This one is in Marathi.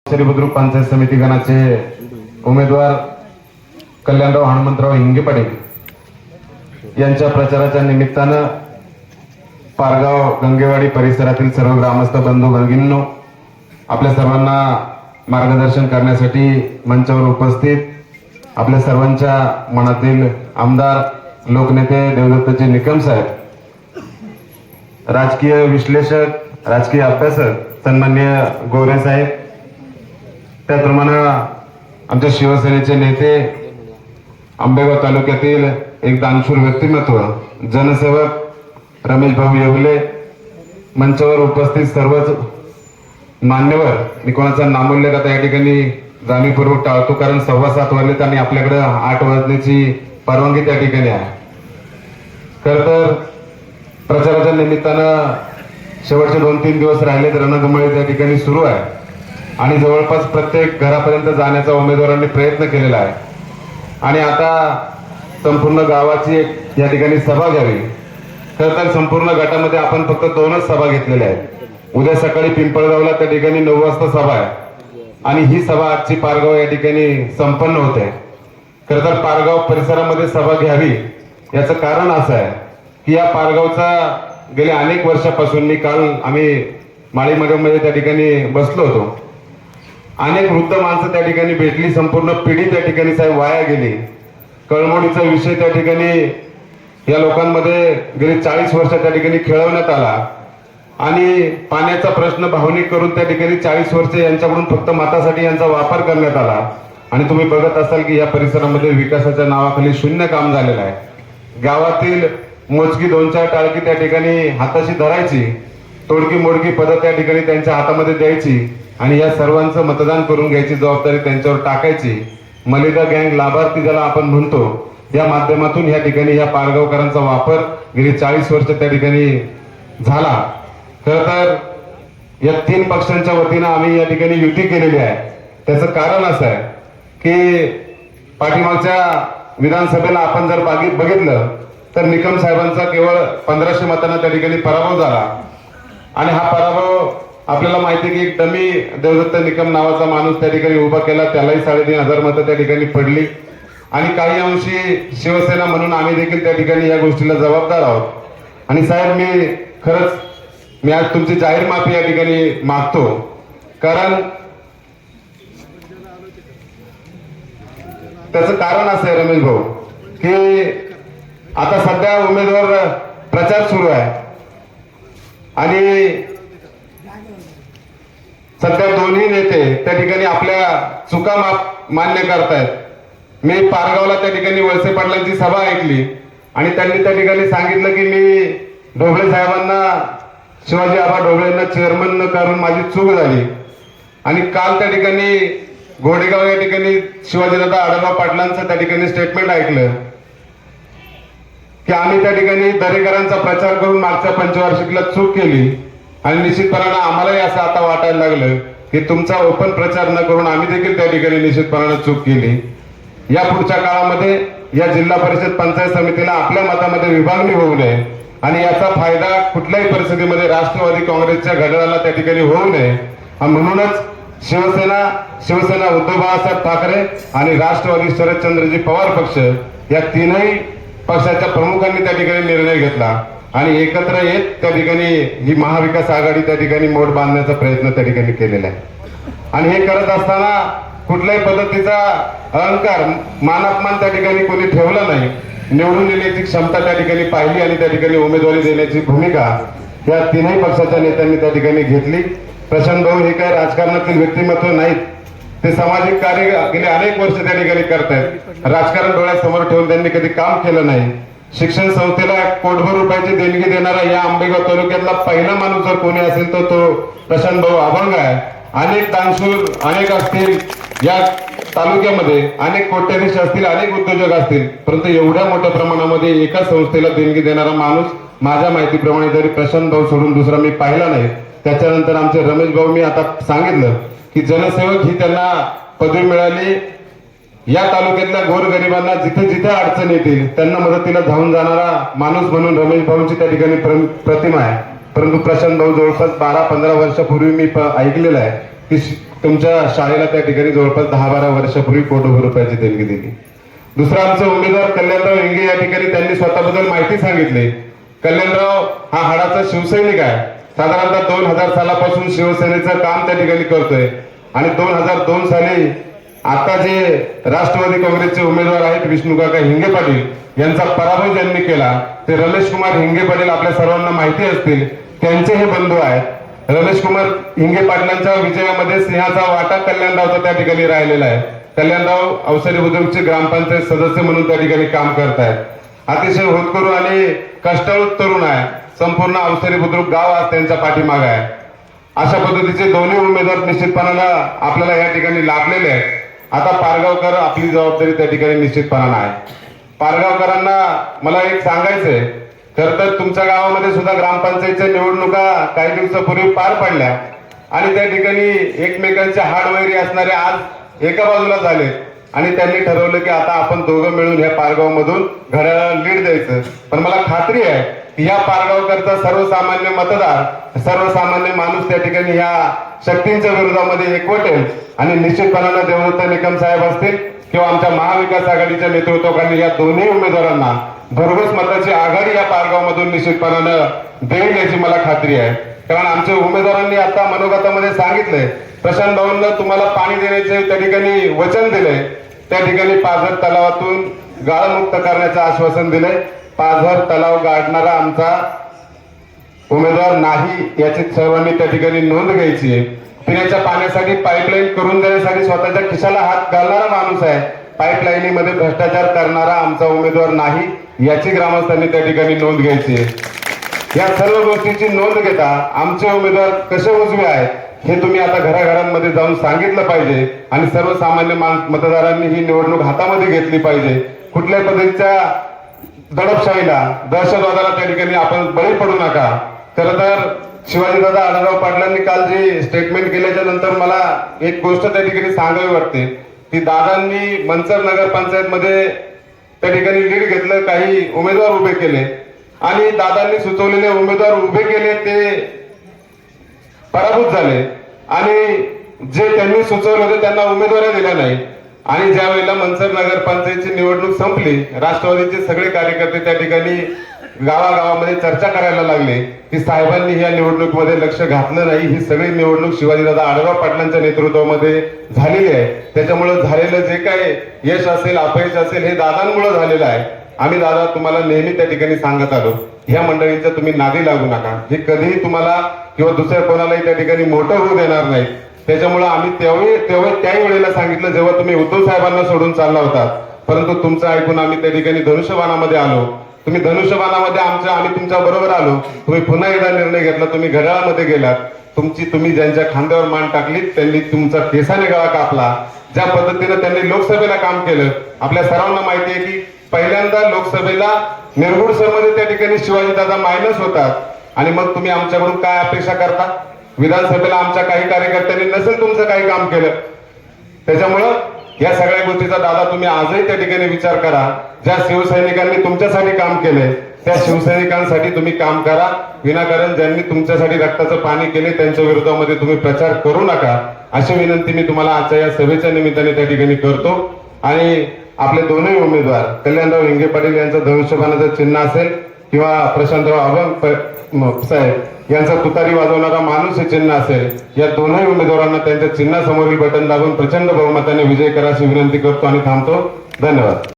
श्री बुद्रुक पंचायत समिती गणाचे उमेदवार कल्याणराव हनुमंतराव हिंगे पाटील यांच्या प्रचाराच्या निमित्तानं पारगाव गंगेवाडी परिसरातील सर्व ग्रामस्थ बंधू भगिनींनो, आपल्या सर्वांना मार्गदर्शन करण्यासाठी मंचावर उपस्थित आपल्या सर्वांच्या मनातील आमदार लोकनेते देवदत्तजी निकम साहेब, राजकीय विश्लेषक, राजकीय अभ्यासक सन्माननीय गोरे साहेब, त्याप्रमाणे आमच्या शिवसेनेचे नेते, आंबेगाव तालुक्यातील एक दानशूर व्यक्तिमत्व जनसेवक रमेश भाऊ येवले, मंचावर उपस्थित सर्वच मान्यवर, मी कोणाचा नामोल्लेख आता या ठिकाणी जाणीवपूर्वक टाळतो, कारण 7:15 वाजलेत आणि आपल्याकडे 8 वाजण्याची परवानगी त्या ठिकाणी आहे. खर तर प्रचाराच्या निमित्तानं शेवटचे 2-3 दिवस राहिलेत, रणधुमाळी त्या ठिकाणी सुरू आहे आणि जवळपास प्रत्येक घरापर्यंत जाण्याचा उमेदवारांनी प्रयत्न केलेला आहे आणि आता संपूर्ण गावाची या ठिकाणी सभा घ्यावी. खरं तर संपूर्ण गटामध्ये आपण फक्त 2च सभा घेतलेल्या आहेत. उद्या सकाळी पिंपळगावला त्या ठिकाणी 9 वाजता सभा आहे आणि ही सभा आजची पारगाव या ठिकाणी संपन्न होते. खरं तर पारगाव परिसरामध्ये सभा घ्यावी याचं कारण असं आहे की या पारगावचा गेल्या अनेक वर्षापासून, मी काल आम्ही माळीमध्ये त्या ठिकाणी बसलो होतो, अनेक वृद्ध माणसं त्या ठिकाणी भेटली, संपूर्ण पिढी त्या ठिकाणी साहेब वाया गेली. कळमोडीचा विषय त्या ठिकाणी या लोकांमध्ये गेली 40 वर्ष त्या ठिकाणी खेळवण्यात आला आणि पाण्याचा प्रश्न भावनिक करून त्या ठिकाणी 40 वर्ष यांच्याकडून फक्त मतासाठी यांचा वापर करण्यात आला आणि तुम्ही बघत असाल की या परिसरामध्ये विकासाच्या नावाखाली शून्य काम झालेलं आहे. गावातील मोजकी 2-4 टाळकी त्या ठिकाणी हाताशी धरायची, तोडकी मोडकी पदं त्या ठिकाणी त्यांच्या हातामध्ये द्यायची आणि या सर्वांचं मतदान करून घ्यायची जबाबदारी त्यांच्यावर टाकायची. मलिदा गँग लाभार्थी ज्याला आपण म्हणतो, या माध्यमातून या ठिकाणी या पारगावकरांचा वापर गेली 40 वर्ष त्या ठिकाणी झाला. खर तर या 3 पक्षांच्या वतीनं आम्ही या ठिकाणी युती केलेली आहे. त्याचं कारण असं आहे की पाठीमागच्या विधानसभेला आपण जर बघितलं तर निकम साहेबांचा केवळ 1500 मतांना त्या ठिकाणी पराभव झाला आणि हा पराभव आपल्याला माहिती की एक डमी देवदत्त निकम नावाचा माणूस त्या ठिकाणी उभा केला, त्यालाही 3500 मतं त्या ठिकाणी पडली आणि काही अंशी शिवसेना म्हणून आम्ही देखील त्या ठिकाणी या गोष्टीला जबाबदार आहोत. आणि साहेब, मी आज तुमची जाहीर माफी या ठिकाणी मागतो, कारण त्याचं कारण असं आहे रमेश भाऊ की आता सध्या उमेदवार प्रचार सुरू आहे आणि सध्या दोन्ही नेते त्या ठिकाणी आपल्या चुका मान्य करतायत. मी पारगावला त्या ठिकाणी वळसे पाटलांची सभा ऐकली आणि त्यांनी त्या ठिकाणी सांगितलं की मी ढोबळे साहेबांना, शिवाजी आबा ढोबळेंना चेअरमन न करून माझी चूक झाली. आणि काल त्या ठिकाणी घोडेगाव या ठिकाणी शिवाजीदादा आढळराव पाटलांचं त्या ठिकाणी स्टेटमेंट ऐकलं की आम्ही त्या ठिकाणी दरेकरांचा प्रचार करून मागच्या पंचवार्षिकला चूक केली आणि निश्चितपणानं आम्हालाही असं आता वाटायला लागलं की तुमचा ओपन प्रचार न करून आम्ही देखील त्या ठिकाणी निश्चितपणानं चूक केली. या पुढच्या काळामध्ये या जिल्हा परिषद पंचायत समितीला आपल्या मतामध्ये विभागणी होऊ नये आणि याचा फायदा कुठल्याही परिस्थितीमध्ये राष्ट्रवादी काँग्रेसच्या घड्याळाला त्या ठिकाणी होऊ नये. म्हणूनच शिवसेना उद्धव बाळासाहेब ठाकरे आणि राष्ट्रवादी शरदचंद्रजी पवार पक्ष या 3ही पक्षाच्या प्रमुखांनी त्या ठिकाणी निर्णय घेतला आणि एकत्र येत त्या ठिकाणी ही महाविकास आघाडी त्या ठिकाणी मोड बांधण्याचा प्रयत्न त्या ठिकाणी केलेला आहे. आणि हे करत असताना कुठल्याही पद्धतीचा अहंकार, मानापमान त्या ठिकाणी कोणी ठेवला नाही. निवडून येण्याची क्षमता त्या ठिकाणी पाहिली आणि त्या ठिकाणी उमेदवारी देण्याची भूमिका या 3ही पक्षाच्या नेत्यांनी त्या ठिकाणी घेतली. प्रशांत भाऊ हे काय राजकारणातील व्यक्तिमत्व नाहीत, ते सामाजिक कार्य गेले अनेक वर्ष त्या ठिकाणी करतायत. राजकारण डोळ्यासमोर ठेवून त्यांनी कधी काम केलं नाही. शिक्षण संस्थेला कोटभर रुपयाची देणगी देणारा या आंबेगाव तालुक्यातला पहिला माणूस जर कोणी असेल तर तो प्रशांत भाऊ अभंग आहे. अनेक दानशूर अनेक असतील या तालुक्यामध्ये, अनेक कोट्याधीश असतील, अनेक उद्योजक असतील, परंतु एवढ्या मोठ्या प्रमाणामध्ये एका संस्थेला देणगी देणारा माणूस माझ्या माहितीप्रमाणे तरी प्रशांत भाऊ सोडून दुसरा मी पाहिला नाही. त्याच्यानंतर आमचे रमेश भाऊ, मी आता सांगितलं की जनसेवक ही त्यांना पदवी मिळाली. या तालुक्यातल्या गोरगरिबांना जिथे जिथे अडचण येतील त्यांना मदतीला धावून जाणारा माणूस म्हणून रमेश भाऊंची त्या ठिकाणी प्रतिमा आहे. परंतु प्रशांत भाऊ जवळपास 12-15 वर्षापूर्वी मी ऐकलेलं आहे की तुमच्या शाळेला त्या ठिकाणी जवळपास 10-12 वर्षापूर्वी कोटीभर रुपयाची देणगी दिली. दुसरा आमचा उमेदवार कल्याणराव हिंगे, या ठिकाणी त्यांनी स्वतःबद्दल माहिती सांगितली. कल्याणराव हा हाडाचा शिवसैनिक आहे. साधारणतः 2000 सालापासून शिवसेनेचं काम त्या ठिकाणी करतोय आणि 2002 साली आता जे राष्ट्रवादी काँग्रेसचे उमेदवार आहेत विष्णुकाका हिंगे पाटील यांचा पराभव ज्यांनी केला ते रमेश कुमार हिंगे पाटील आपल्या सर्वांना माहिती असतील. त्यांचे हे बंधू आहेत. रमेश कुमार हिंगे पाटलांच्या विजयामध्ये सिंहाचा वाटा कल्याणरावचा त्या ठिकाणी राहिलेला आहे. कल्याणराव अवसरी बुद्रुकचे ग्रामपंचायत सदस्य म्हणून त्या ठिकाणी काम करतायत. अतिशय होतकरू आणि कष्टाळू तरुण आहे. संपूर्ण अवसरी बुद्रुक गाव आज त्यांच्या पाठीमागे आहे. अशा पद्धतीचे दोन्ही उमेदवार निश्चितपणाला आपल्याला या ठिकाणी लाभलेले आहेत. आता पारगावकर आपली जबाबदारी त्या ठिकाणी निश्चितपणानं आहे. पारगावकरांना मला एक सांगायचंय, खर तर तुमच्या गावामध्ये सुद्धा ग्रामपंचायतच्या निवडणुका काही दिवसापूर्वी पार पडल्या आणि त्या ठिकाणी एकमेकांचे हाडवैरी असणारे आज एका बाजूला झाले आणि त्यांनी ठरवलं की आता आपण दोघं मिळून ह्या पारगाव मधून घड्याळाला लीड द्यायचं. पण मला खात्री आहे की या पारगावकरचा सर्वसामान्य मतदार, सर्वसामान्य माणूस त्या ठिकाणी ह्या शक्तींच्या विरोधामध्ये एकवटेल आणि निश्चितपणानं देवदत्त निकम साहेब असतील किंवा आमच्या महाविकास आघाडीच्या नेतृत्वाखाली या दोन्ही उमेदवारांना भरघोस मताची आघाडी या पारगाव मधून निश्चितपणानं देईल याची मला खात्री आहे. कारण आमच्या उमेदवारांनी आता मनोगतामध्ये सांगितलंय, प्रशांत भाऊंना तुम्हाला पाणी देण्याचे त्या ठिकाणी वचन दिलंय. त्या ठिकाणी पाझर तलावातून गाळमुक्त करण्याचं आश्वासन दिलंय. पाझर तलाव गाडणारा आमचा उमेदवार नाही याची सर्वांनी त्या ठिकाणी नोंद घ्यायची आहे. पिण्याच्या पाण्यासाठी पाईपलाईन करून देण्यासाठी स्वतःच्या खिशाला हात घालणारा माणूस आहे. पाईपलाईनीमध्ये भ्रष्टाचार करणारा आमचा उमेदवार नाही याची ग्रामस्थांनी त्या ठिकाणी नोंद घ्यायची आहे. या सर्व गोष्टीची नोंद घेता आमचे उमेदवार कसे उजवे आहेत हे तुम्ही आता घराघरांमध्ये जाऊन सांगितलं पाहिजे आणि सर्वसामान्य मतदारांनी ही निवडणूक हातामध्ये घेतली पाहिजे. कुठल्याही पद्धतीच्या दडपशाहीला, दहशतवादाला त्या ठिकाणी आपण बळी पडू नका. खरं तर शिवाजीदादा आढळराव पाटलांनी काल जे स्टेटमेंट केल्याच्या नंतर मला एक गोष्ट त्या ठिकाणी सांगावी वाटते की दादांनी मनसर नगर पंचायत मध्ये त्या ठिकाणी लीड घेतलं, काही उमेदवार उभे केले आणि दादांनी सुचवलेले उमेदवार उभे केले ते पराभूत झाले आणि जे त्यांनी सुचवले होते त्यांना उमेदवारी दिल्या नाही. आणि ज्या वेळेला मनसर नगर पंचायतची निवडणूक संपली, राष्ट्रवादीचे सगळे कार्यकर्ते त्या ठिकाणी गावागावामध्ये चर्चा करायला लागले की साहेबांनी या निवडणुकीमध्ये लक्ष घातलं नाही. ही सगळी निवडणूक शिवाजीदादा आढळराव पाटलांच्या नेतृत्वामध्ये झालेली आहे. त्याच्यामुळे झालेलं जे काय यश असेल, अपयश असेल हे दादांमुळे झालेलं आहे. आम्ही दादा तुम्हाला नेहमी त्या ठिकाणी सांगत आलो, ह्या मंडळींच्या तुम्ही नादी लागू नका. हे कधीही तुम्हाला किंवा दुसऱ्या कोणालाही त्या ठिकाणी मोठं होऊ देणार नाही. त्याच्यामुळे आम्ही त्याही वेळेला सांगितलं जेव्हा तुम्ही उद्धव साहेबांना सोडून चालला होता, परंतु तुमचं ऐकून आम्ही त्या ठिकाणी धनुष्यबाणामध्ये आलो. तुम्ही धनुष्यबाणामध्ये आम्ही तुमच्या बरोबर आलो. तुम्ही पुन्हा एकदा निर्णय घेतला, तुम्ही घड्याळामध्ये गेलात. तुम्ही ज्यांच्या खांद्यावर मान टाकली त्यांनी तुमचा केसाने गळा कापला. ज्या पद्धतीने त्यांनी लोकसभेला काम केलं, आपल्या सर्वांना माहिती आहे की पहिल्यांदा लोकसभेला निरगुडसरमध्ये त्या ठिकाणी शिवाजीदादा मायनस होतात आणि मग तुम्ही आमच्याकडून काय अपेक्षा करता? विधानसभेला आमच्या काही कार्यकर्त्यांनी नसेल तुमचं काही काम केलं. त्याच्यामुळं या सगळ्या गोष्टीचा दादा तुम्ही आजही त्या ठिकाणी विचार करा. ज्या शिवसैनिकांनी तुमच्यासाठी काम केले त्या शिवसैनिकांसाठी तुम्ही काम करा. विनाकारण ज्यांनी तुमच्यासाठी रक्ताचं पाणी केले त्यांच्या विरोधामध्ये तुम्ही प्रचार करू नका, अशी विनंती मी तुम्हाला आजच्या या सभेच्या निमित्ताने त्या ठिकाणी करतो. आणि आपले दोन्ही उमेदवार कल्याणराव हिंगे पाटील यांचं धनुष्यबाणाचं चिन्ह असेल किंवा प्रशांतराव अभंग साहेब यांचा तुतारी वाजवणारा माणूस हे चिन्ह असेल, या दोन्ही उमेदवारांना त्यांच्या चिन्हासमोरील बटन दाबून प्रचंड बहुमताने विजय करा अशी विनंती करतो आणि थांबतो. धन्यवाद.